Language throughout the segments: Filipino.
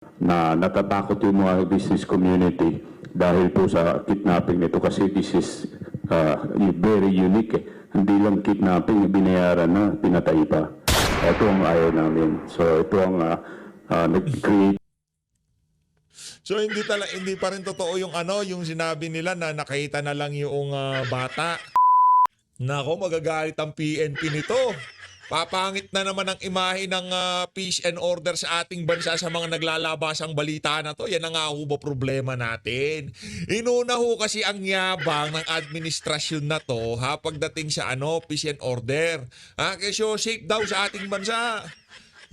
na natatakot yung mga business community dahil po sa kidnapping nito kasi this is very unique. Hindi lang kidnapping, binayaran na, pinatay pa. Ito ang ayaw namin. So ito ang nag-create. So hindi pa rin totoo yung yung sinabi nila na nakita na lang yung bata. Nako, magagalit ang PNP nito. Papangit na naman ang imahe ng peace and order sa ating bansa sa mga naglalabasang balita na to. Yan ang nga ho ba problema natin. Inuna ho kasi ang yabang ng administrasyon na to pagdating sa peace and order. Kasi safe daw sa ating bansa.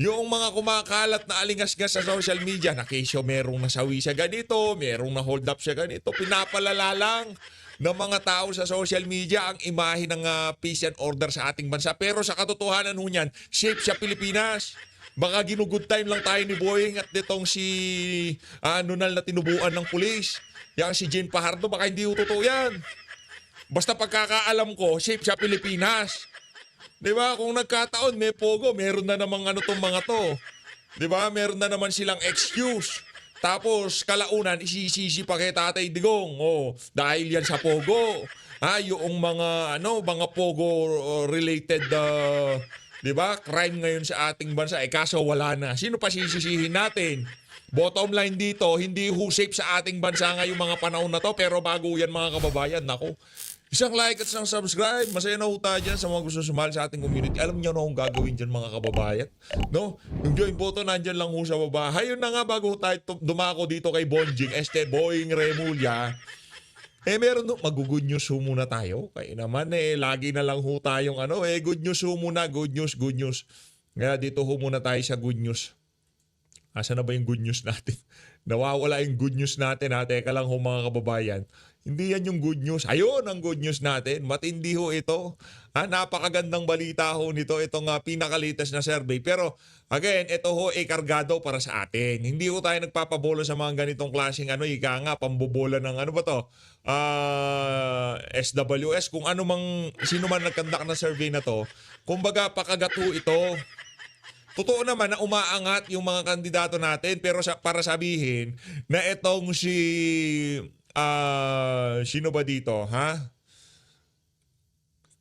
Yung mga kumakalat na alingasgas sa social media na kesyo merong nasawi siya ganito, merong na hold up siya ganito, pinapalala lang ng mga tao sa social media ang imahe ng peace and order sa ating bansa. Pero sa katotohanan ho niyan, safe sa Pilipinas. Baka ginugood time lang tayo ni Boying at ditong si nunal na tinubuan ng pulis. Yang si Jane Pajardo, baka hindi ho totoo yan. Basta pagkakaalam ko, safe sa Pilipinas. Di ba? Kung nagkataon, may pogo, meron na namang tong mga to. Di ba? Meron na naman silang excuse. Tapos, kalaunan, isisisi pa kay Tatay Digong. Dahil yan sa pogo. Yung mga pogo related, di ba? Crime ngayon sa ating bansa. Kaso wala na. Sino pa sisisihin natin? Bottom line dito, hindi safe sa ating bansa ngayong mga panahon na to. Pero bago yan mga kababayan, nako. Isang like at isang subscribe. Masaya na ho tayo dyan sa mga gusto sumali sa ating community. Alam niyo na kung gagawin dyan mga kababayan. No? Yung join button nandyan lang ho sa baba. Hayun na nga bago tayo dumako dito kay Bonjing, Boying Remulla. Meron mag-good news ho muna tayo. Kaya naman lagi na lang ho tayong good news ho muna. Good news. Kaya dito ho muna tayo sa good news. Asa na ba yung good news natin? Nawawala yung good news natin Teka lang ho mga kababayan. Hindi yan yung good news. Ayun ang good news natin. Matindi ho ito. Napakagandang balita ho nito. Itong pinakalitas na survey. Pero again, ito ho kargado para sa atin. Hindi ho tayo nagpapabola sa mga ganitong klaseng pambobola ng SWS. Kung sino man nagkandak na survey na to. Kumbaga pakagat ho ito. Totoo naman na umaangat yung mga kandidato natin pero para sabihin na itong sino ba dito,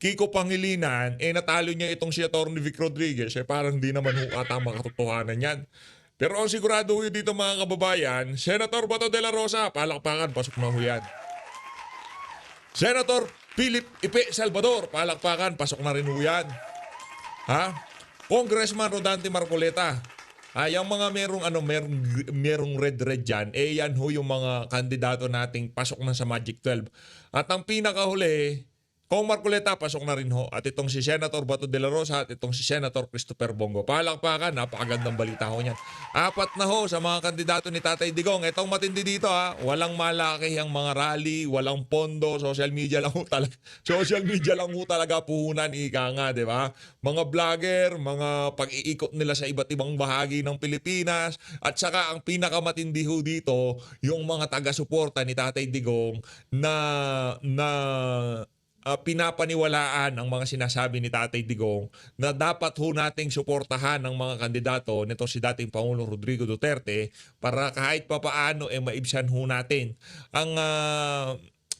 Kiko Pangilinan, natalo niya itong si Atty. Vic Rodriguez, parang di naman ata makatotohanan yan. Pero ang sigurado ho dito mga kababayan, Senator Bato de la Rosa, palakpakan, pasok na ho yan. Senator Philip Ipe Salvador, palakpakan, pasok na rin ho yan. Congressman Rodante Marcoleta. Yung mga merong red dyan, yan ho yung mga kandidato nating pasok na sa Magic 12. At ang pinakahuli, Kong Marcoleta, pasok na rin ho. At itong si Senator Bato de la Rosa at itong si Senator Christopher Bongo. Palakpakan, napakagandang balita ho niyan. 4 na ho sa mga kandidato ni Tatay Digong. Itong matindi dito walang malaki ang mga rally, walang pondo, social media lang ho talaga puhunan, ika nga, di ba? Mga vlogger, mga pag-iikot nila sa iba't ibang bahagi ng Pilipinas. At saka ang pinakamatindi ho dito, yung mga taga-suporta ni Tatay Digong na pinapaniwalaan ang mga sinasabi ni Tatay Digong na dapat ho nating suportahan ng mga kandidato nito si dating Pangulong Rodrigo Duterte para kahit papaano maibsan ho natin ang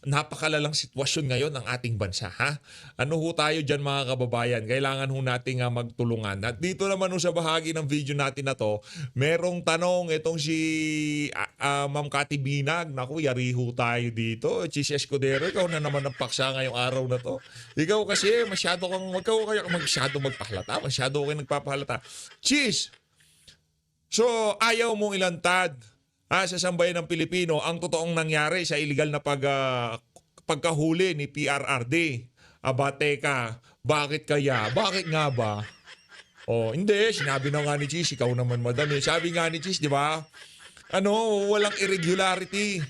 napakalalang sitwasyon ngayon ng ating bansa. Ano ho tayo dyan mga kababayan? Kailangan ho nating magtulungan. At dito naman ho sa bahagi ng video natin na to, merong tanong itong si Ma'am Cathy Binag. Naku, yari ho tayo dito. Chis Escudero, ikaw na naman ang paksa ngayong araw na to. Ikaw kasi masyado magpahalata. Masyado kang nagpapahalata. Chis! So, ayaw mong ilantad sa sambayan ng Pilipino ang totoong nangyari sa illegal na pagkahuli ni PRRD. Teka, bakit kaya? Bakit nga ba? Hindi, sinabi na nga ni Chis, ikaw naman madam. Sabi nga ni Chis, di ba? Walang irregularity.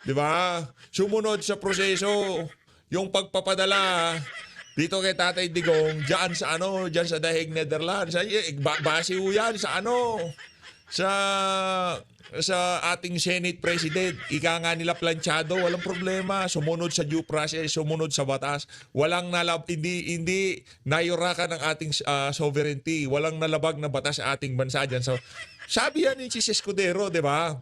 Di ba? Sumunod sa proseso, yung pagpapadala dito kay Tatay Digong, diyan sa The Hague, Netherlands. Base ho yan sa ating Senate President. Ika nga nila planchado, walang problema. Sumunod sa due process, sumunod sa batas. Walang hindi nayurakan ng ating sovereignty. Walang nalabag na batas sa ating bansa dyan. So, Sabi yan ni Chis Escudero, di ba?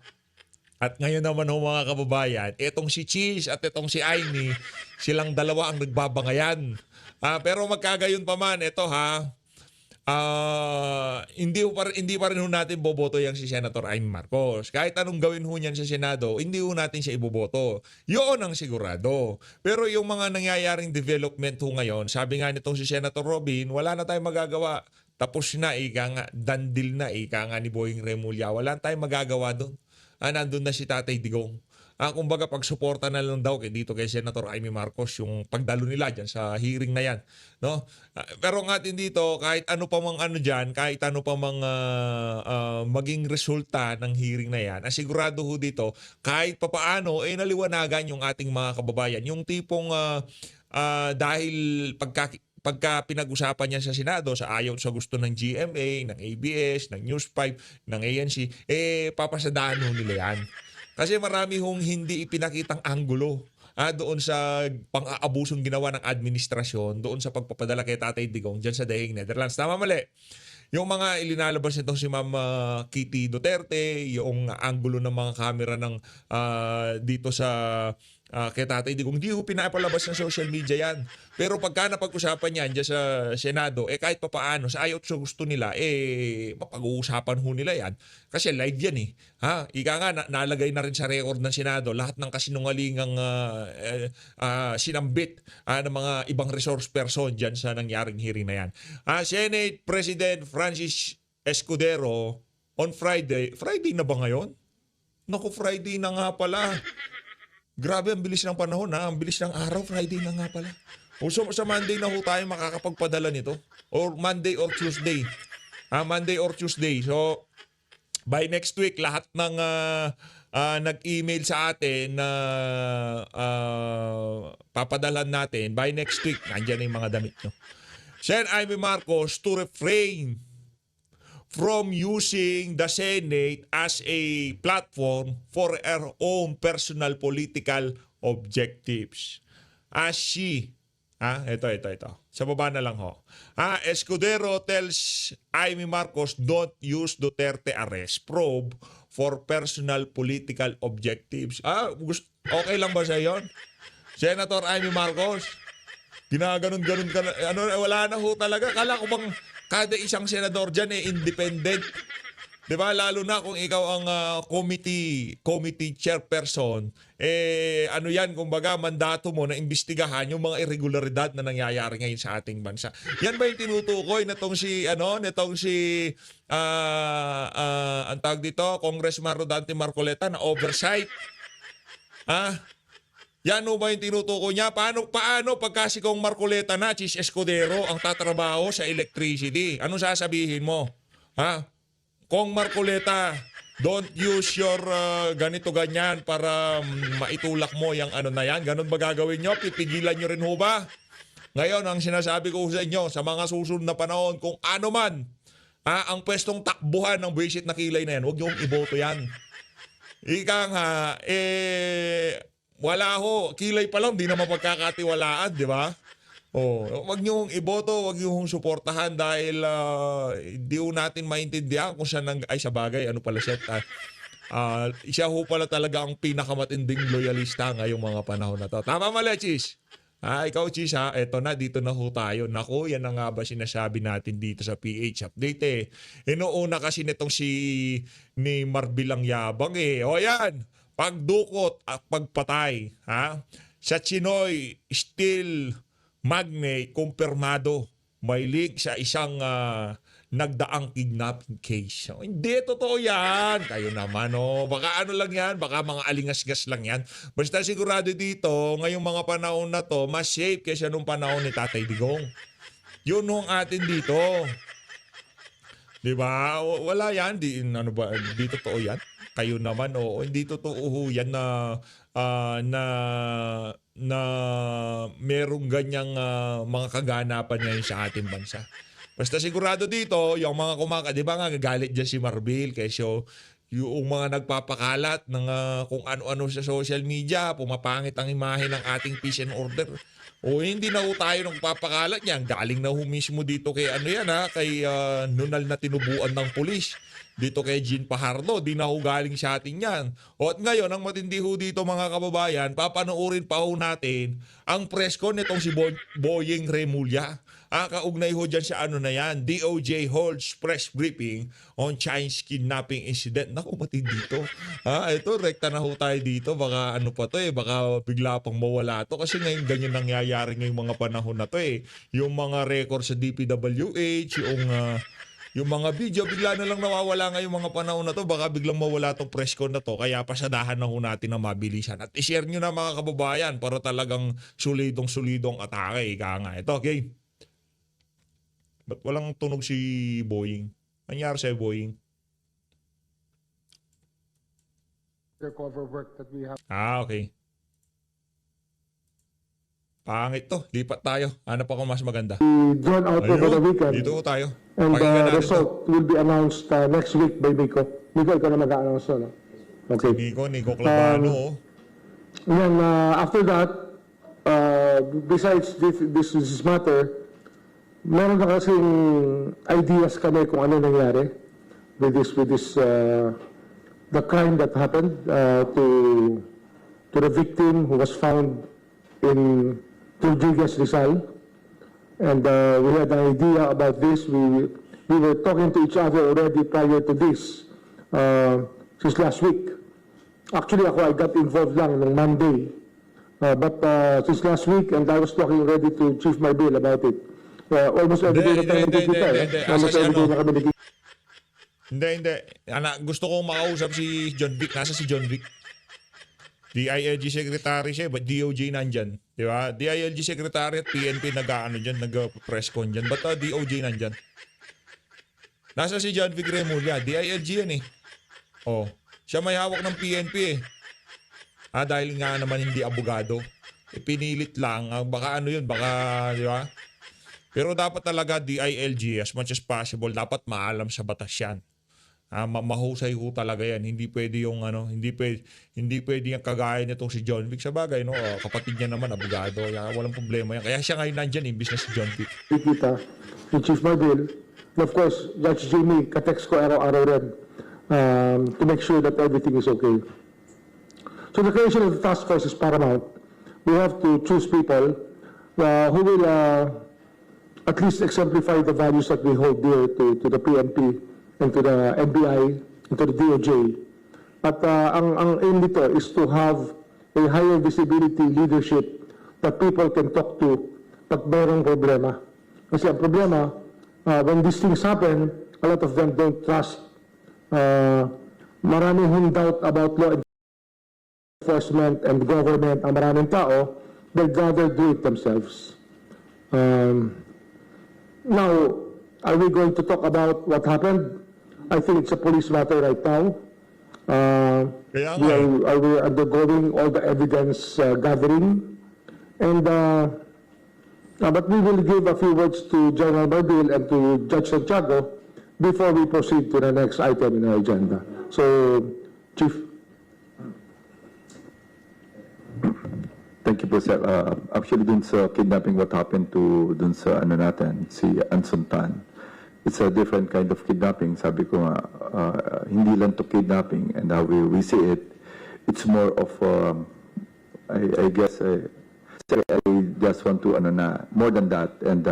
At ngayon naman ho mga kababayan, itong si Chis at itong si Aimee, silang dalawa ang nagbabangayan. Pero magkagayon pa man, ito ha, hindi pa rin ho natin boboto yang si Senator Aimee Marcos. Kahit anong gawin ho niyan sa Senado, hindi ho natin siya iboboto. Yun ang sigurado. Pero yung mga nangyayaring development ho ngayon, sabi nga nitong si Senator Robin, wala na tayong magagawa. Tapos na, ika nga, dandil na, ika nga ni Boying Remulla. Wala na tayong magagawa doon. Nandun na si Tatay Digong. Kumbaga pagsuporta na lang daw dito kay Senator Aimee Marcos yung pagdalo nila dyan sa hearing na yan, no? Pero nga din dito, kahit ano pa mang ano dyan, kahit ano pa mang maging resulta ng hearing na yan, sigurado ho dito, kahit papaano, naliwanagan yung ating mga kababayan. Yung tipong dahil pagka pinag-usapan niya sa Senado, sa ayaw sa gusto ng GMA, ng ABS, ng News 5, ng ANC, papasadaan ho nila yan. Kasi marami hong hindi ipinakitang anggulo doon sa pang-aabusong ginawa ng administrasyon, doon sa pagpapadala kay Tatay Digong dyan sa Dahing Netherlands. Tama mali. Yung mga ilinalabas nitong si Ma'am Kitty Duterte, yung anggulo ng mga kamera ng dito sa kay Tatay Digong, hindi ho pinapalabas ng social media yan. Pero pagka napag-usapan yan dyan sa Senado, kahit pa paano, sa ayaw sa gusto nila, mapag-uusapan ho nila yan. Kasi live yan eh. Ika nga, nalagay na rin sa record ng Senado lahat ng kasinungalingang sinambit ng mga ibang resource person dyan sa nangyaring hearing na yan. Senate President Francis Escudero on Friday na ba ngayon? Naku, Friday na nga pala. Grabe, ang bilis ng panahon ang bilis ng araw, Friday na nga pala. O so, sa Monday na ho tayo makakapagpadala nito. Or Monday or Tuesday. Monday or Tuesday. So, by next week, lahat ng nag-email sa atin na papadalan natin, by next week, nandiyan na yung mga damit nyo. Sen Aimee Marcos to refrain from using the Senate as a platform for her own personal political objectives. As she, ito. Sa baba na lang ho. Escudero tells Aimee Marcos don't use Duterte arrest probe for personal political objectives. Okay lang ba sa yon? Senator Aimee Marcos, ginaganon-ganon ka na, wala na ho talaga. Kala ko bang kada isang senador dyan independent. Diba? Lalo na kung ikaw ang committee chairperson, ano yan, kumbaga, mandato mo na imbestigahan yung mga irregularidad na nangyayari ngayon sa ating bansa. Yan ba yung tinutukoy na tong si, ang tawag dito, Congressman Rodante Marcoleta na oversight? Yan ba yung tinutukoy niya? Paano pagka si Kong Marcoleta na, Chis Escudero, ang tatrabaho sa electricity? Anong sasabihin mo? Kong Marcoleta, don't use your ganito-ganyan para maitulak mo yung na yan. Ganun ba gagawin nyo? Pipigilan nyo rin ho ba? Ngayon, ang sinasabi ko sa inyo, sa mga susunod na panahon, kung ano man, ang pwestong takbuhan ng buwisit na kilay na yan, huwag nyo iboto yan. Ika nga, wala ho. Kilay pa lang, di na mapagkakatiwalaan, di ba? Wag niyo iboto, wag niyo suportahan dahil hindi ho natin maintindihan kung saan sa bagay, ano pala siya. Siya ho pala talaga ang pinakamatinding loyalista ngayong mga panahon na to. Tama mali, Chis? Ikaw, Chis, eto na, dito na ho tayo. Naku, yan na nga ba sinasabi natin dito sa PH Update Inuuna kasi nitong ni Marbilang Yabang O yan, pagdukot at pagpatay. Sa Chinoy Steel Magnate, kumpirmado may link sa isang nagdaang kidnapping case. Hindi, totoo yan. Kayo naman, baka lang yan, baka mga alingas-gas lang yan. Basta sigurado dito, ngayong mga panahon na to, mas safe kaysa nung panahon ni Tatay Digong. Yun ang atin dito. Diba? Wala yan. Di totoo yan? Kayo naman, hindi totoo yan na merong ganyang mga kaganapan ngayon sa ating bansa. Basta sigurado dito, yung mga di ba nga gagalit dyan si Marbil kasi yung mga nagpapakalat ng kung ano-ano sa social media, pumapangit ang imahe ng ating peace and order. Hindi na tayo nagpapakalat niyan. Galing na mismo dito kay kay Nunal na tinubuan ng pulis. dito kay Jean Pajardo. Di na ho galing sa atin yan. O at ngayon, ang matindi ho dito mga kababayan, papanoorin pa ho natin ang press con nitong si Boying Remulla. Kaugnay ho dyan sa ano na yan, DOJ holds press briefing on Chinese kidnapping incident. Naku, matindi dito. Ito, rekta na ho tayo dito. Baka ano pa to baka bigla pang mawala to. Kasi ngayon ganyan nangyayari ngayong mga panahon na to Yung mga record sa DPWH, yung mga video, bigla na lang nawawala ngayong mga panahon na to. Baka biglang mawala tong press con na to. Kaya pasadahan na ho natin na mabilisan. At i-share nyo na mga kababayan para talagang sulidong-sulidong atake. Ika nga ito, okay? Ba't walang tunog si Boying? Nangyari sa Boying? Cover work that we have. Okay. Pangit to. Lipat tayo. Ano pa kung mas maganda? Drawn out over the weekend. Dito tayo. And Pakinggan the natin result will be announced next week by Miko. Miko, ikaw na mag-a-announce no? Okay. Nico Clavano. Then after that, besides this matter, meron na kasing ideas kami kung ano nangyari with this the crime that happened to the victim who was found in Rodriguez Rizal. And we had an idea about this. We were talking to each other already prior to this since last week. Actually, I got involved lang nung Monday. But since last week, and I was talking already to Chief Marbil about it. Almost every day na tayo nagkikita. Almost every day na kami nagkikita. Hindi. Gusto kong makausap si John Vic. Nasa si John Vic? DILG Secretary siya, but DOJ nandyan. Di ba? DILG Secretary at PNP nag-press con dyan. Ba't DOJ nandyan? Nasa si John Vic Remulla. DILG yan siya may hawak ng PNP dahil nga naman hindi abogado. Pinilit lang. Baka ano yun, baka, di ba? Pero dapat talaga DILG, as much as possible, dapat maalam sa batas yan. Mahusay ho talaga yan. Hindi pwede yung hindi pwede yung kagaya nitong si John Vic. Sa bagay, kapatid niya naman, abogado. Walang problema yan. Kaya siya ngayon nandyan, imbis na si John Vic. Kita si Chief Marbil. And of course, Judge Jimmy, katext ko araw-araw rin to make sure that everything is okay. So the creation of the task force is paramount. We have to choose people who will at least exemplify the values that we hold dear to the PNP and to the NBI and to the DOJ. At ang aim nito is to have a higher visibility leadership that people can talk to pag mayroong problema. Kasi ang problema, when these things happen, a lot of them don't trust. Maraming hong doubt about law enforcement and government. Ang maraming tao, they'd rather do it themselves. Now, are we going to talk about what happened? I think it's a police matter right now. We're undergoing all the evidence gathering. And, but we will give a few words to General Marbil and to Judge Santiago before we proceed to the next item in our agenda. So, Chief. Thank you po, sir. Actually, dun sa kidnapping, what happened to dun sa si Anson Tan, it's a different kind of kidnapping. Sabi ko nga, hindi lang to kidnapping and how we see it, it's more of, I guess, I just want to, more than that. And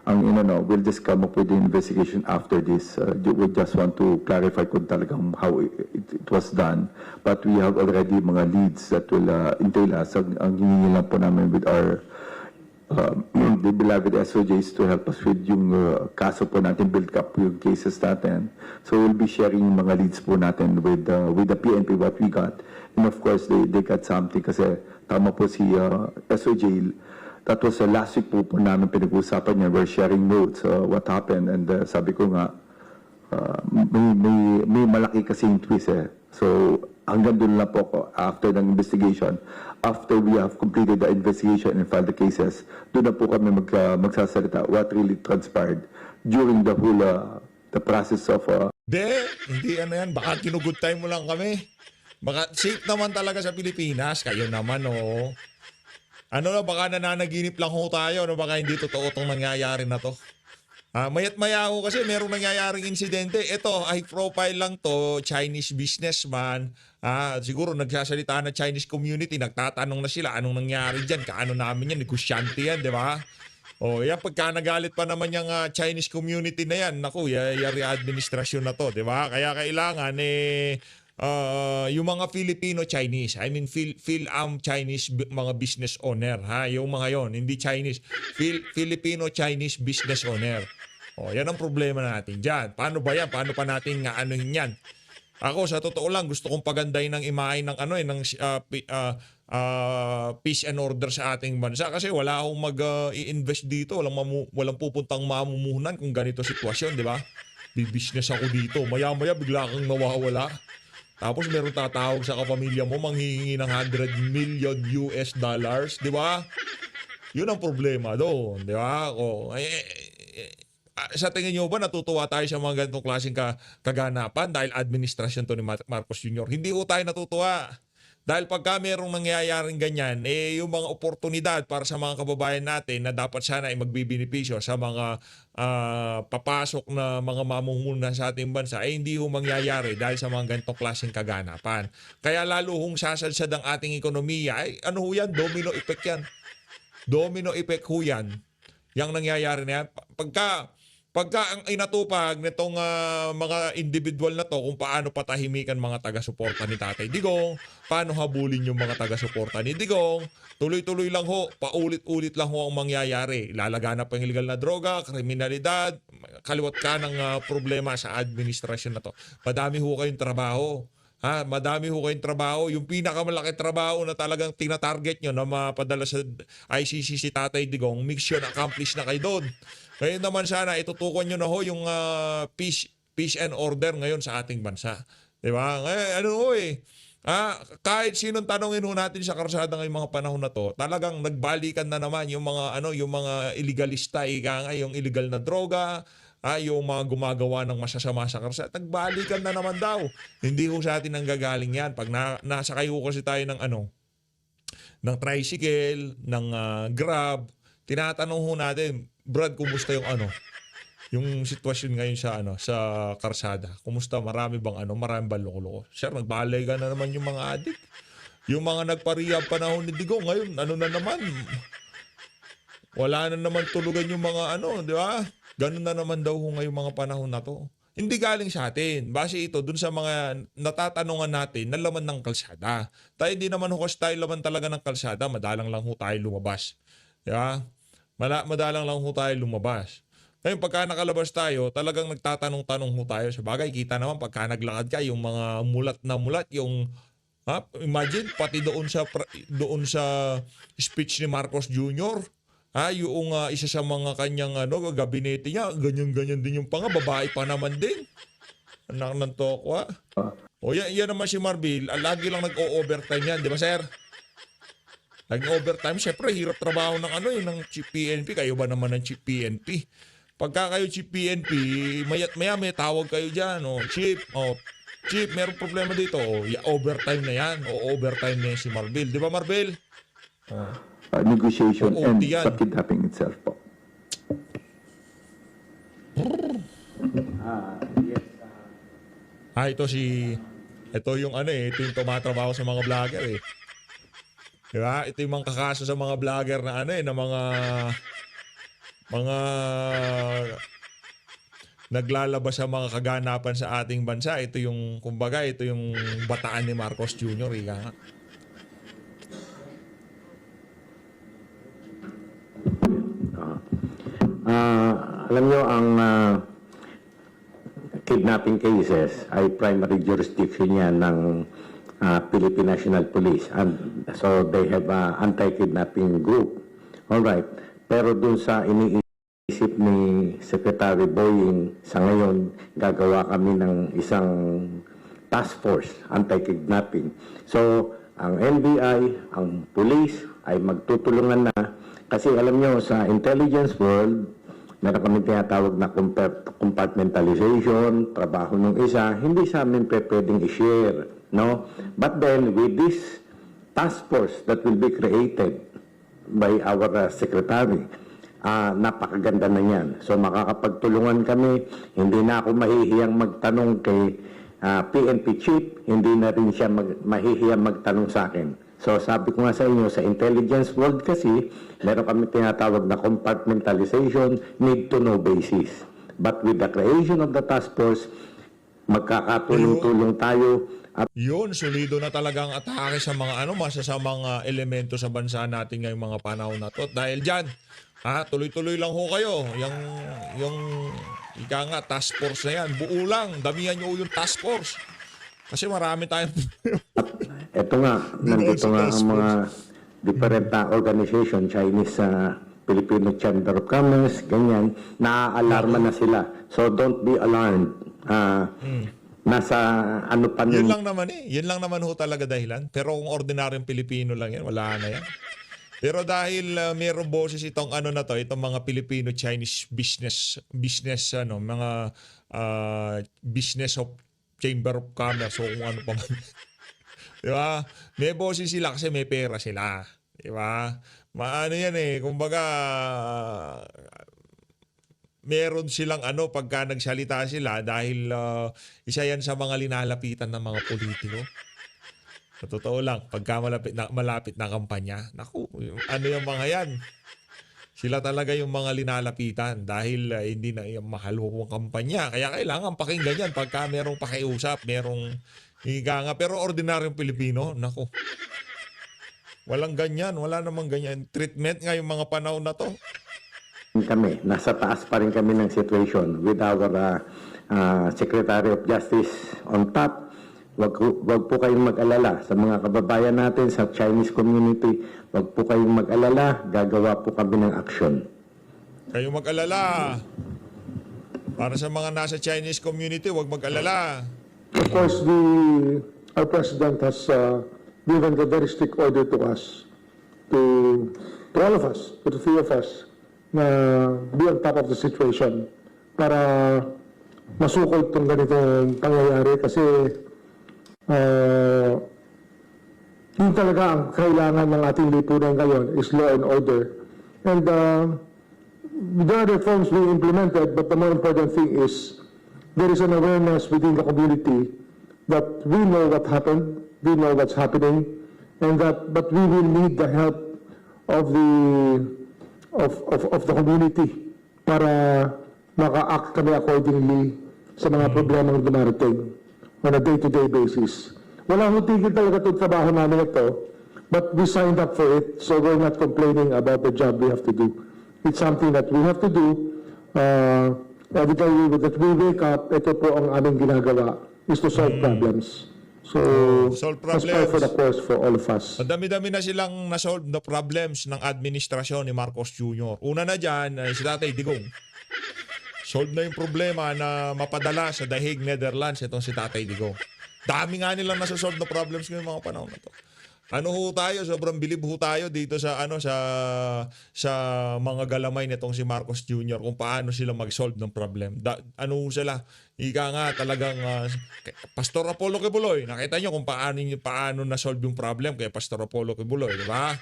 we'll just come up with the investigation after this. We just want to clarify kung talagang how it was done. But we have already mga leads that will entail us. Ang hiningi lang po namin with our the beloved SOJs to help us with yung kaso po natin, build up yung cases natin. So we'll be sharing yung mga leads po natin with the PNP, what we got. And of course, they got something kasi tama po si SOJ. That was last week po namin pinag-usapan niya. We're sharing notes, what happened. And sabi ko nga, may malaki kasing twist So hanggang doon lang po ako after ng investigation. After we have completed the investigation and filed the cases, doon na po kami magsasalita what really transpired during the whole the process of... Hindi yan. Baka kinugood time mo lang kami. Baka safe naman talaga sa Pilipinas. Kayo naman, baka nananaginip lang ho tayo. Baka hindi totoo itong nangyayari na to. Mayat maya ho kasi merong nangyayaring insidente. Ito, high profile lang to, Chinese businessman. Siguro nagsasalita na Chinese community, nagtatanong na sila anong nangyari dyan, kaano namin yan, negosyante yan, di ba? O yan, pagka nagalit pa naman yung Chinese community na yan, naku, yari administrasyon na to, di ba? Kaya kailangan yung mga Filipino-Chinese, I mean Chinese mga business owner, yung mga yon, hindi Chinese, Filipino-Chinese business owner. Yan ang problema natin dyan. Paano ba yan? Paano pa natin nga anuhin yan? Ako, sa totoo lang, gusto kong pagandahin ng imahe ng peace and order sa ating bansa kasi wala akong mag-i-invest dito. Walang pupuntang mamumuhunan kung ganito sitwasyon, di ba? Business ako dito. Maya-maya bigla kang nawawala. Tapos meron tatawag sa kapamilya mo, manghihingi ng $100 million, di ba? Yun ang problema doon, di ba? Sa tingin nyo ba natutuwa tayo sa mga ganitong klaseng kaganapan dahil administrasyon to ni Marcos Jr.? Hindi ko tayo natutuwa. Dahil pagka merong nangyayaring ganyan, yung mga oportunidad para sa mga kababayan natin na dapat sana ay magbibinipisyo sa mga papasok na mga mamumuhunan sa ating bansa, hindi ho mangyayari dahil sa mga ganitong klaseng kaganapan. Kaya lalo hong sasalsad ang ating ekonomiya, ano ho yan? Domino effect yan. Domino effect ho yan. Yang nangyayari na yan. Pagka ang inatupag nitong mga individual na to kung paano patahimikan mga taga-suporta ni Tatay Digong, paano habulin yung mga taga-suporta ni Digong, tuloy-tuloy lang ho, paulit-ulit lang ho ang mangyayari. Lalaganap ang illegal na droga, kriminalidad, kaliwat ka ng problema sa administrasyon na to. Madami ho kayong trabaho. Madami ho kayong trabaho. Yung pinakamalaki trabaho na talagang tina-target nyo na mapadala sa ICC si Tatay Digong, mission accomplished na kayo doon. Ngayon naman sana itutukan nyo na ho yung peace and order ngayon sa ating bansa. Diba? Ngayon, kahit sinong tanongin ho natin sa karsada ngayong mga panahon na to, talagang nagbalikan na naman yung mga illegalista, yung illegal na droga, yung mga gumagawa ng masasama sa karsada, nagbalikan na naman daw. Hindi ho sa atin nanggagaling yan. Pag nasakay ho kasi tayo ng ng tricycle, ng Grab, tinatanong ho natin, Brad, kumusta yung sitwasyon ngayon sa karsada? Kumusta? Marami bang marami bang loko-loko? Sir, nagbalay ka na naman yung mga adik. Yung mga nagparehab panahon ni Digong, ngayon, na naman? Wala na naman tulugan yung mga di ba? Ganun na naman daw ho ngayong mga panahon na to. Hindi galing sa atin. Base ito dun sa mga natatanungan natin na laman ng kalsada. Tayo hindi naman ho kasi tayo laman talaga ng kalsada. Madalang lang ho tayo lumabas. Diba? Madalang lang ho tayo lumabas. Ngayon pagka nakalabas tayo, talagang nagtatanong-tanong ho tayo. Sa bagay, kita naman pagka naglakad ka, yung mga mulat na mulat, yung imagine pati doon sa speech ni Marcos Jr., yung isa sa mga kanyang gabinete niya, ganyan-ganyan din yung babae pa naman din. Anak ng tokwa. Yan naman si Marbil, lagi lang nag-o-overtime yan, di ba sir? Nag-overtime, syempre hirap trabaho ng Chief PNP. Kayo ba naman ng Chief PNP? Pagka kayo Chief PNP, maya may tawag kayo dyan. Chief, meron problema dito. Overtime na yan. Overtime na yan si Marbil. Di ba Marbil? Negotiation and yan. sa kidnapping itself po. Ito yung ito yung tumatrabaho sa mga vlogger eh. Diba? Ito yung mga kakaso sa mga vlogger na na mga naglalabas sa mga kaganapan sa ating bansa. Ito yung, kumbaga, ito yung bataan ni Marcos Jr. Ika nga. Alam nyo, ang kidnapping cases ay primary jurisdiction yan ng Philippine National Police. And so they have anti-kidnapping group. Alright. Pero dun sa iniisip ni Secretary Boying, sa ngayon, gagawa kami ng isang task force, anti-kidnapping. So, ang NBI, ang police ay magtutulungan na kasi alam nyo, sa intelligence world, meron kami tinatawag na compartmentalization, trabaho ng isa, hindi sa amin pwedeng i-share, no? But then, with this task force that will be created by our secretary, napakaganda na yan. So makakapagtulungan kami, hindi na ako mahihiyang magtanong kay PNP Chief, hindi na rin siya mahihiyang magtanong sa akin. So sabi ko nga sa inyo, sa intelligence world kasi, meron kami tinatawag na compartmentalization, need to know basis. But with the creation of the task force, magkakatulong-tulong tayo at Yun, solido na talagang atake sa mga masasamang elemento sa bansa natin ngayong mga panahon na to. Dahil dyan, tuloy-tuloy lang ho kayo. Yung ika nga, task force na yan. Buo lang, damihan nyo yung task force. Kasi marami tayong ito nga, nandito nga ang mga different organization, Chinese, Filipino Chamber of Commerce, ganyan, naaalarma na sila. So don't be alarmed. Nasa ano pa Yun nun, lang naman Yun lang naman ho talaga dahilan. Pero kung ordinaryong Pilipino lang yan, wala na yan. Pero dahil mayroong boses itong na to, itong mga Filipino-Chinese business mga business of Chamber of Commerce o kung ano pa man. Di ba? May boses sila kasi may pera sila. Di ba? Maano yan kumbaga meron silang pagka nagsalita sila dahil isa yan sa mga linalapitan ng mga politiko. Sa totoo lang, pagka malapit na kampanya, naku, yung mga yan? Sila talaga yung mga linalapitan dahil hindi na yung mahal ang kampanya. Kaya kailangan pakinggan yan pagka merong pakiusap, merong higa nga. Pero ordinaryong Pilipino, naku, walang ganyan, wala namang ganyan. Treatment nga yung mga panahon na to. kami, nasa taas pa rin kami ng situation with our Secretary of Justice on top. Wag po kayong mag-alala sa mga kababayan natin sa Chinese community. Wag po kayong mag-alala, gagawa po kami ng action. Kayong mag-alala. Para sa mga nasa Chinese community, wag mag-alala. Of course, our president has given a very strict order to us, to all of us, to the three of us, na be on top of the situation para masukol itong ganitong pangyayari kasi yun talaga ang kailangan ng ating lipunan ngayon is law and order. And there are reforms being implemented, but the more important thing is there is an awareness within the community that we know what happened, we know what's happening, and but we will need the help of the community para maka-act kami accordingly sa mga problemang dumarating on a day-to-day basis. Wala akong tigil talaga itong trabaho namin ito, but we signed up for it, so we're not complaining about the job we have to do. It's something that we have to do. Every day that we wake up, ito po ang aming ginagawa, is to solve problems. So, Solve that's par for the problems. course for all of us. Madami-dami na silang na-solve the problems ng administrasyon ni Marcos Jr. Una na dyan, si Tatay Digong. Solve na yung problema na mapadala sa Dahig, Netherlands, itong si Tatay Digong. Dami nga nilang nasa-solve na problems ngayong mga panahon na to. Ano ho tayo, sobrang bilib ho tayo dito sa sa mga galamay nitong si Marcos Jr. kung paano sila mag-solve ng problem. Ano ho sila? Ika nga talagang Pastor Apollo Kibuloy. Nakita nyo kung paano na-solve yung problem kay Pastor Apollo Kibuloy, di ba?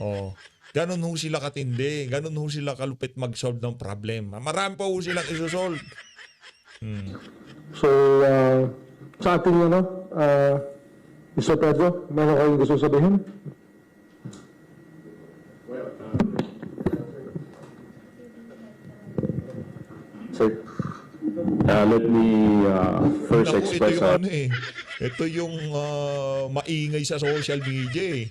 Oh. Ganon ho sila katindi. Ganon ho sila kalupit mag-solve ng problem. Marami pa ho silang isosolve. So, sa ating Mr. Pedro, meron kayong gusto sabihin? Sir, let me first Naku, express ito yung maingay sa social media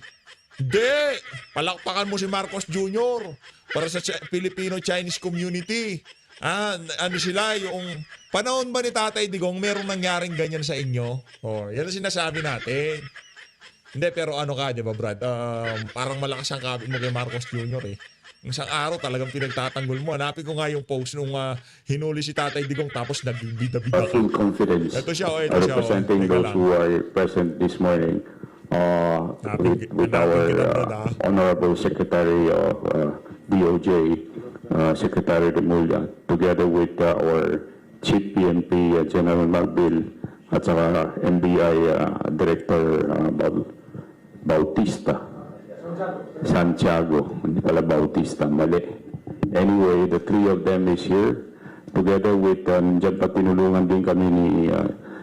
Hindi! Palakpakan mo si Marcos Jr. para sa Filipino-Chinese community. Ano sila, yung panahon ba ni Tatay Digong merong nangyaring ganyan sa inyo? Oh, yan ang sinasabi natin. Hindi, pero ano ka, di ba, Brad? Parang malakas ang kapit mo kay Marcos Jr. Isang araw talagang pinagtatanggol mo. Hanapin ko nga yung post nung hinuli si Tatay Digong tapos nagbida-bida ka. full confidence Ito siya, ito siya. representing Teka those lang. who are present this morning with our Honorable Secretary of DOJ, Secretary Remulla, together with our Chief PNP General Marbil at saka NBI Director Bautista. Santiago, hindi pala Bautista, mali. Anyway, the three of them is here. Together with, dyan pa tinulungan din kami ni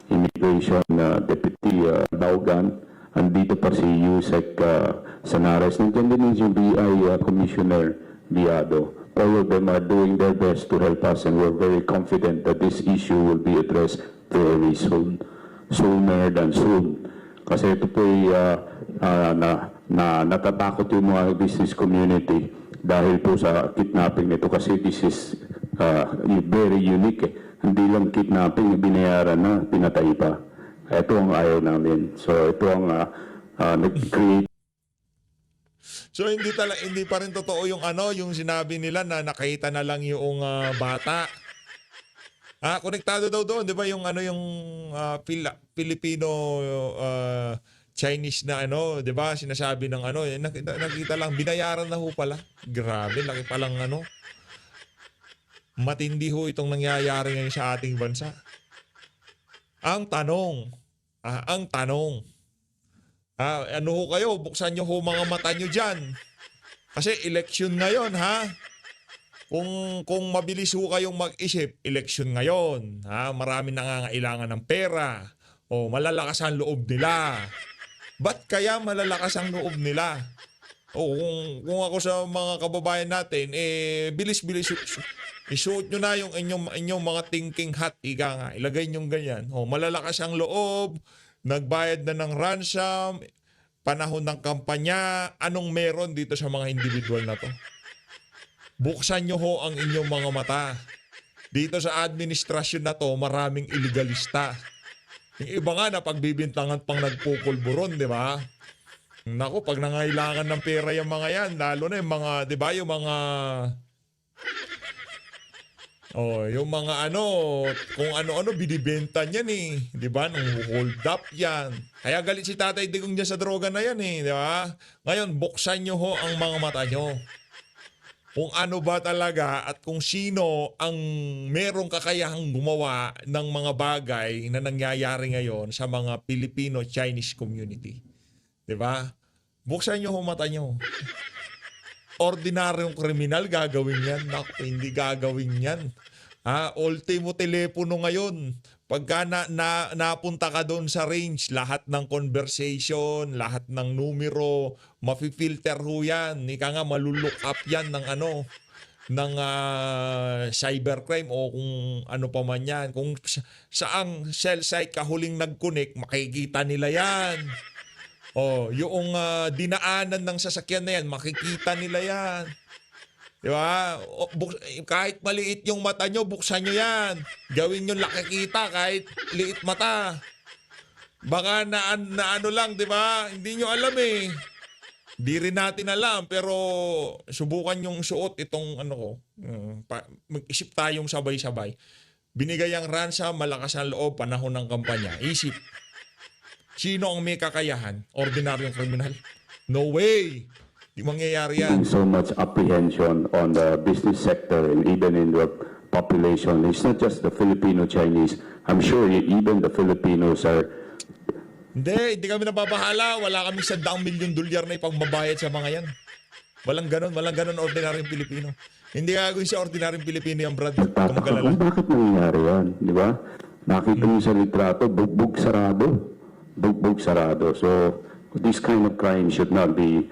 Immigration Deputy Baugan. Andito pa si Yusek Sanares. Nandiyan din yung BI Commissioner Biado. All of them are doing their best to help us, and we're very confident that this issue will be addressed very soon. Sooner than soon. Kasi ito po natatakot yung mga business community dahil po sa kidnapping nito, kasi this is very unique. Hindi lang kidnapping, binayaran na, pinatay pa. Ito ang ayaw namin. So ito ang nag-create. So hindi pa rin totoo yung yung sinabi nila na nakita na lang yung bata. Konektado daw doon, 'di ba? Yung yung Filipino Chinese na 'di ba? Sinasabi ng nakita lang, binayaran na ho pala. Grabe, laki palang matindi ho itong nangyayari ngayon sa ating bansa. Ang tanong, ano ho kayo, buksan nyo ho mga mata nyo dyan. Kasi election ngayon, ha? Kung mabilis ho kayong mag-isip, election ngayon, ha? Marami nangangailangan ng pera. O malalakas ang loob nila. Ba't kaya malalakas ang loob nila? O kung ako sa mga kababayan natin, bilis-bilis isuot nyo na yung inyong mga thinking hat, ika nga. Ilagay nyo ganyan. O malalakas ang loob, nagbayad na ng ransom, panahon ng kampanya, anong meron dito sa mga individual na to? Buksan nyo ho ang inyong mga mata. Dito sa administrasyon na to, maraming illegalista. Yung iba nga na pagbibintangan pang nagpupulburon, di ba? Naku, pag nangailangan ng pera yung mga yan, lalo na yung mga, di ba, yung mga... yung mga kung ano-ano binibenta niyan eh, 'di ba? Nung hold up 'yan. Kaya galit si Tatay Digong niya sa droga na 'yan eh, 'di ba? Ngayon, buksan niyo ho ang mga mata niyo. Kung ano ba talaga at kung sino ang merong kakayahang gumawa ng mga bagay na nangyayari ngayon sa mga Filipino-Chinese community. 'Di ba? Buksan niyo ho mata niyo. Ordinaryong kriminal gagawin yan. Naku, hindi gagawin yan. Ultimo telepono ngayon. Pagka napunta ka doon sa range, lahat ng conversation, lahat ng numero, mafi-filter ho yan. Ika nga, malulook up yan ng ng cybercrime o kung ano pa man yan. Kung saang cell site ka huling nag-connect, makikita nila yan. Yung dinaanan ng sasakyan na yan, makikita nila yan. Di ba? Kahit maliit yung mata nyo, buksan nyo yan. Gawin nyo nakikita kahit liit mata. Baka na ano lang, di ba? Hindi nyo alam eh. Di rin natin alam, pero subukan yung suot itong mag-isip tayong sabay-sabay. Binigay ang ransom, malakas ang loob, panahon ng kampanya. Isip. Sino ang may kakayahan? Ordinaryong kriminal? No way! Di mangyayari yan. So much apprehension on the business sector and even in the population. It's not just the Filipino-Chinese. I'm sure even the Filipinos are... Hindi kami nababahala. Wala kami $100 milyon na ipangbabayad sa mga yan. Walang ganon ordinaryong Pilipino. Hindi gagawin siya ordinaryong Pilipino yung Brad. Kung bakit nangyayari yan, di ba? Nakita niyo sa litrato, bugbog sarado. Bugbog sarado. So, this kind of crime should not be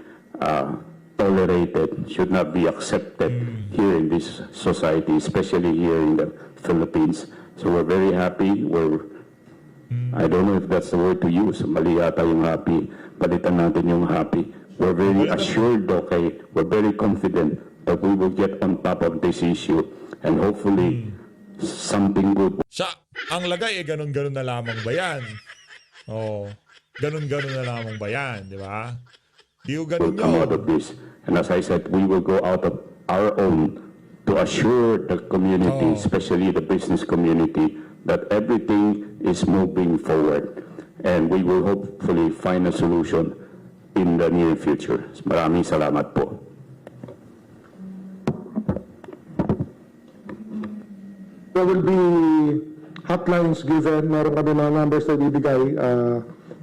tolerated, should not be accepted here in this society, especially here in the Philippines. So we're very happy. I don't know if that's the word to use. Mali yata yung happy. Palitan natin yung happy. We're very assured, okay, we're very confident that we will get on top of this issue and hopefully something good. Ang lagay ganon-ganon na lamang ba yan? Ganon-ganon na lamang ba yan, di ba? Di ko ganon will come out of this. And as I said, we will go out of our own to assure the community, especially the business community, that everything is moving forward. And we will hopefully find a solution in the near future. Maraming salamat po. There will be hotlines given, meron kami mga numbers na ibibigay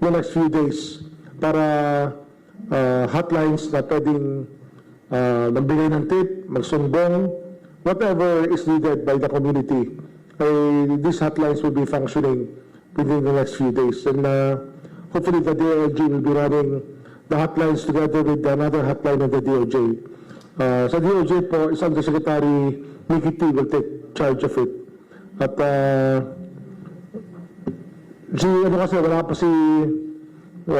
the next few days para hotlines na pwedeng nagbigay ng tip, magsumbong, whatever is needed by the community, these hotlines will be functioning within the next few days. And hopefully the DOJ will be running the hotlines together with another hotline of the DOJ. Sa DOJ po, is Undersecretary Mickey T will take charge of it. At kasi wala pa si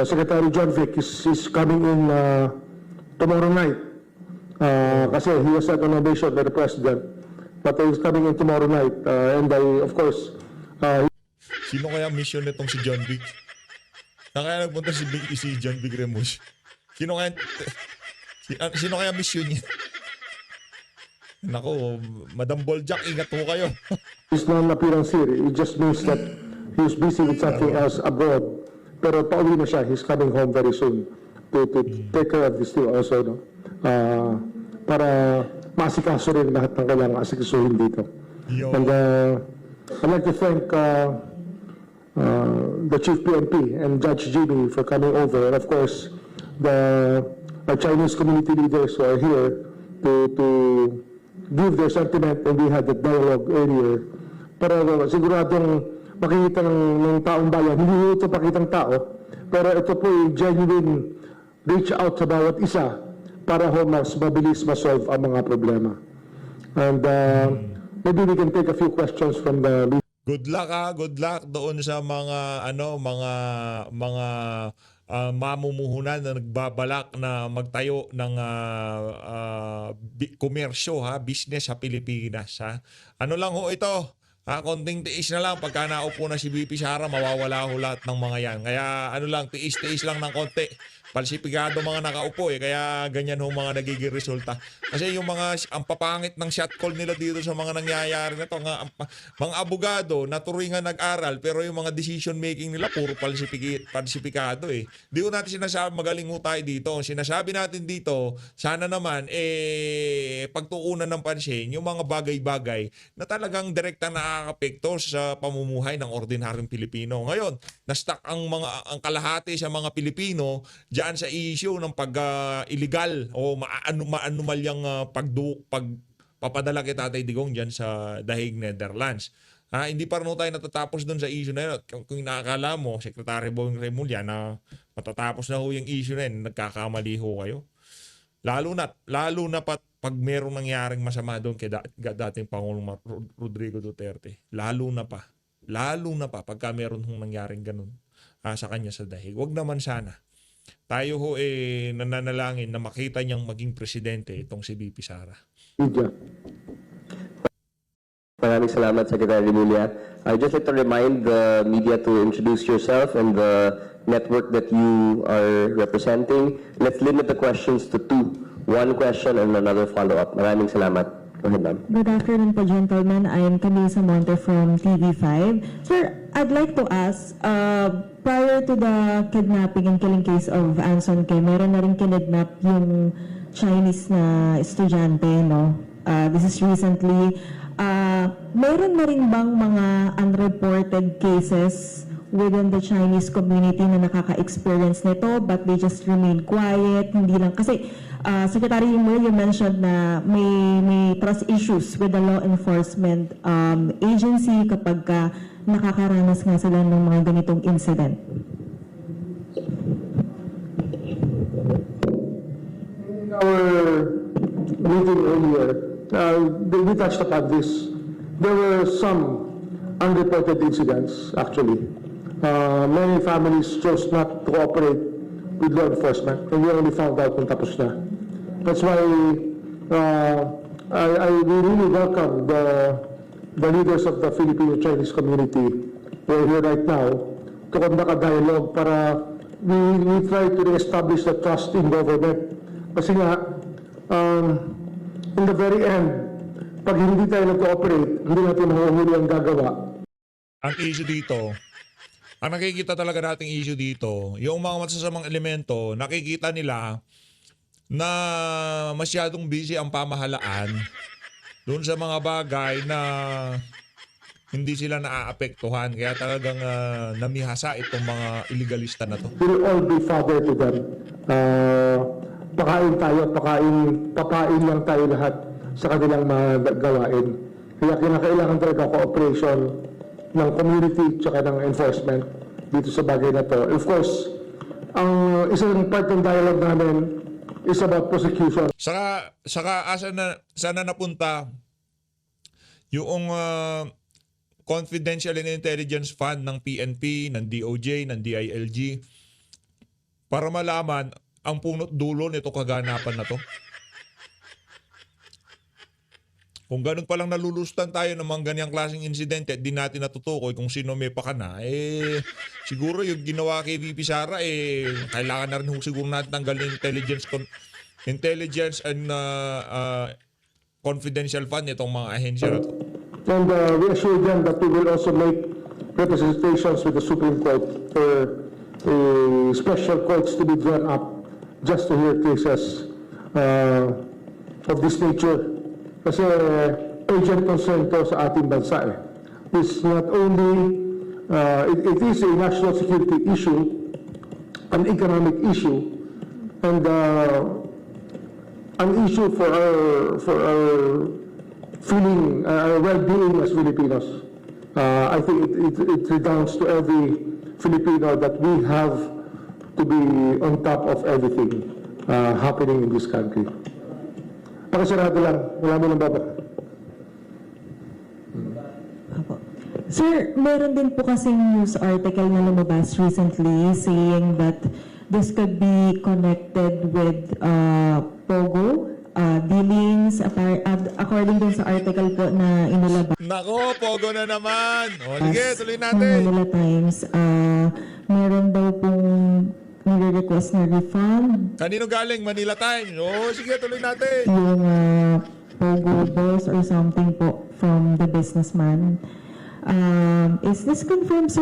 Secretary John Vic is coming in tomorrow night. Kasi he was set on a mission by the President. But he's coming in tomorrow night. And of course, Sino kaya mission nitong si John Vic? Saan kaya nagpunta si John Vic Remush? Sino kaya mission niya? Nako, Madam Boljak, ingat po kayo. his non-appearance here, it just means that he's busy with something else abroad. Pero pauwi na siya. He's coming home very soon to take care of this too also, no? Para maasikaso rin lahat ng kailangang asikasuhin dito. Yo. And I'd like to thank the Chief PNP and Judge Jimmy for coming over, and of course our Chinese community leaders who are here to give their sentiment, and we had the dialogue earlier. Pero siguradong makikita ng taong bayan, hindi ito pakitang tao, pero ito po yung genuine reach out sa bawat isa para mas mabilis ma-solve ang mga problema. And maybe we can take a few questions from the Good luck good luck doon sa mga mamumuhunan na nagbabalak na magtayo ng komersyo, business sa Pilipinas, ha. Ano lang ho ito, konting tiis na lang. Pagka naupo na si VP Sara, mawawala ho lahat ng mga yan. Kaya ano lang, tiis lang ng konti. Palsipigado mga nakaupo kaya ganyan ho mga nagiging resulta. Kasi yung ang papangit ng shot call nila dito sa mga nangyayari na to, mga abogado na turingan nag-aral, pero yung mga decision making nila puro palsipikado Di ko natin sinasabi magaling ho tayo dito. Sinasabi natin dito, sana naman pagtuunan ng pansin yung mga bagay-bagay na talagang direkta nakakapekto sa pamumuhay ng ordinaryong Pilipino. Ngayon, na-stuck ang kalahati sa mga Pilipino diyan sa issue ng pag-illegal o maanumalyang pagpapadala kay Tatay Digong diyan sa Dahig, Netherlands. Hindi pa rin tayo natatapos doon sa issue na yun. Kung nakakala mo, Secretary Boying Remulla, na matatapos na ho yung issue na yun, nagkakamali ho kayo. Lalo na pag merong nangyaring masama doon kay dating Pangulong Rodrigo Duterte. Lalo na pa pagka meron hong nangyaring ganun sa kanya sa Dahig. Wag naman sana. Tayo ho nananalangin na makita niyang maging presidente itong si VP Sara. media. Maraming salamat, Secretary Remulla. I'd just like to remind the media to introduce yourself and the network that you are representing. Let's limit the questions to two. One question and another follow-up. Maraming salamat. Go ahead, ma'am. Good afternoon po, gentlemen. I'm Camille Samonte from TV5. Sir, I'd like to ask, prior to the kidnapping and killing case of Anson Kay, meron na rin kinidnap yung Chinese na estudyante, no? This is recently. Meron na rin bang mga unreported cases within the Chinese community na nakaka-experience nito but they just remain quiet? Hindi lang. Kasi Secretary Mo, you mentioned na may trust issues with the law enforcement agency kapag nakakaranas nga sila ng mga ganitong incident. In our meeting earlier, we touched upon this. There were some unreported incidents, actually. Many families chose not to cooperate with law enforcement, and we only found out when tapos na. That's why we really welcome the leaders of the Filipino-Chinese community who are here right now to conduct a dialogue para we try to establish the trust in government. Kasi nga, in the very end, pag hindi tayo nag-cooperate, hindi natin mahuhuli ang gagawa. Ang issue dito, ang nakikita talaga nating issue dito, yung mga masasamang elemento, nakikita nila na masyadong busy ang pamahalaan doon sa mga bagay na hindi sila naaapektuhan. Kaya talagang namihasa itong mga illegalista na to. We'll all be father to them. Pakain tayo, papain lang tayo lahat. sa kanilang mga gawain. Kaya kinakailangan talaga cooperation ng community tsaka ng enforcement dito sa bagay na to. Of course, ang isang part ng dialogue namin is about prosecution. Saka sana napunta yung Confidential and Intelligence Fund ng PNP, ng DOJ, ng DILG para malaman ang punot dulo nito kaganapan na to. Kung ganun palang nalulustan tayo ng mga ganyang klaseng insidente at di natin natutukoy kung sino may pakana, siguro yung ginawa kay VP Sara, kailangan na rin siguro natin tanggalin intelligence and confidential fund itong mga ahensya na to. And we assure them that we will also make representations with the Supreme Court for special courts to be drawn up just to hear cases of this nature. Kasi urgent concern to sa ating bansa. It's not only, it is a national security issue, an economic issue, and an issue for our feeling, our well-being as Filipinos. I think it redounds to every Filipino that we have to be on top of everything happening in this country. Pakisarado lang, wala mo nang baba. Apo. Sir, meron din po kasing news article na lumabas recently saying that this could be connected with Pogo dealings according dun sa article po na inilabas. Nako, Pogo na naman. O sige, tuloy ng natin. Manila Times, meron daw pong nire-request na refund Kanino galing? Manila Times. O sige, tuloy natin. yung Pogo boss or something po from the businessman. Is this confirmed, sir?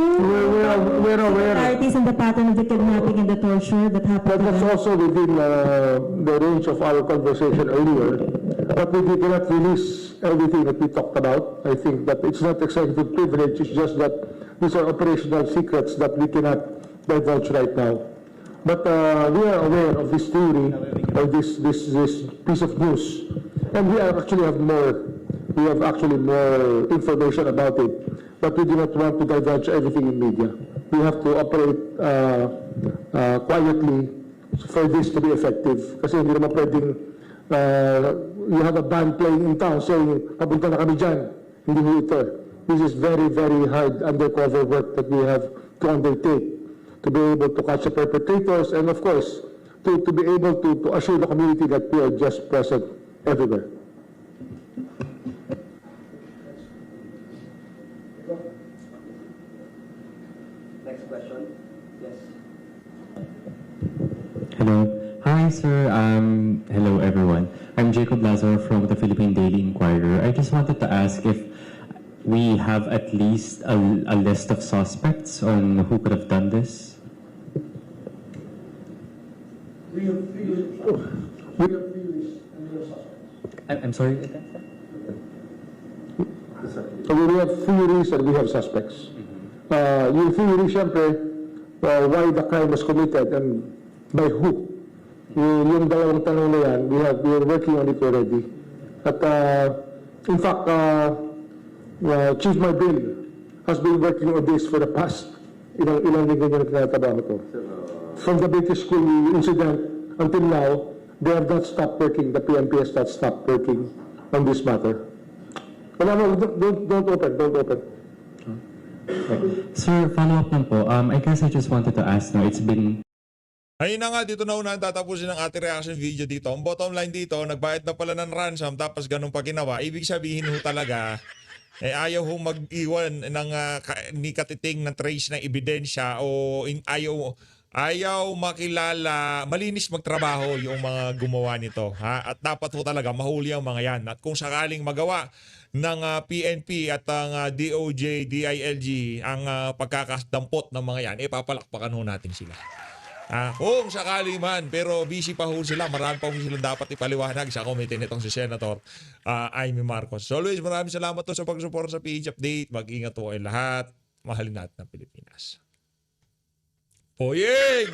We're aware. Similarities in the pattern of the kidnapping and the torture that But happened to that's them? also within the range of our conversation earlier. But we cannot release everything that we talked about. I think that it's not executive privilege, it's just that these are operational secrets that we cannot divulge right now. But we are aware of this theory or this piece of news. And we actually have more. We have actually more information about it. But we do not want to divulge everything in media. We have to operate quietly for this to be effective. Kasi hindi naman pwedeng you have a band playing in town saying, papunta na kami dyan. Hindi mo ito. This is very, very hard undercover work that we have to undertake to be able to catch the perpetrators and of course, to be able to assure the community that we are just present everywhere. Next question. Yes. Hello. Hi, sir. Hello, everyone. I'm Jacob Lazar from the Philippine Daily Inquirer. I just wanted to ask if we have at least a list of suspects on who could have done this. I'm sorry? So we have theories and we have suspects. Yung theory, syempre, why the crime was committed and by who. Yung dalawang tanong na yan, we are working on it already. At in fact, Chief Marbil has been working on this for the past ilang linggo niya na tinatabaho ko. From the British School incident until now, they have not stopped working, the PNP has not stopped working on this matter. Wala mo, don't open. Sir, follow-up lang po. I guess I just wanted to ask, no, it's been Ayun na nga, dito na unahan tatapusin ang ating reaction video dito. Ang bottom line dito, nagbayad na pala ng ransom tapos ganun pa ginawa. Ibig sabihin ho talaga, ayaw ho mag-iwan ng ni katiting ng trace ng ebidensya o ayaw makilala, malinis magtrabaho yung mga gumawa nito. Ha? At dapat ho talaga mahuli ang mga yan. At kung sakaling magawa ng PNP at ang DOJ, DILG ang pagkakasdampot ng mga yan, papalakpakan ho natin sila. Kung sakali man, pero busy pa ho sila, marami pa ho sila dapat ipaliwanag sa committee nitong si Senator Amy Marcos. So always, maraming salamat to sa pag-support sa PH Update. Mag-ingat po kayo lahat. Mahalin natin ang Pilipinas. Poyeng!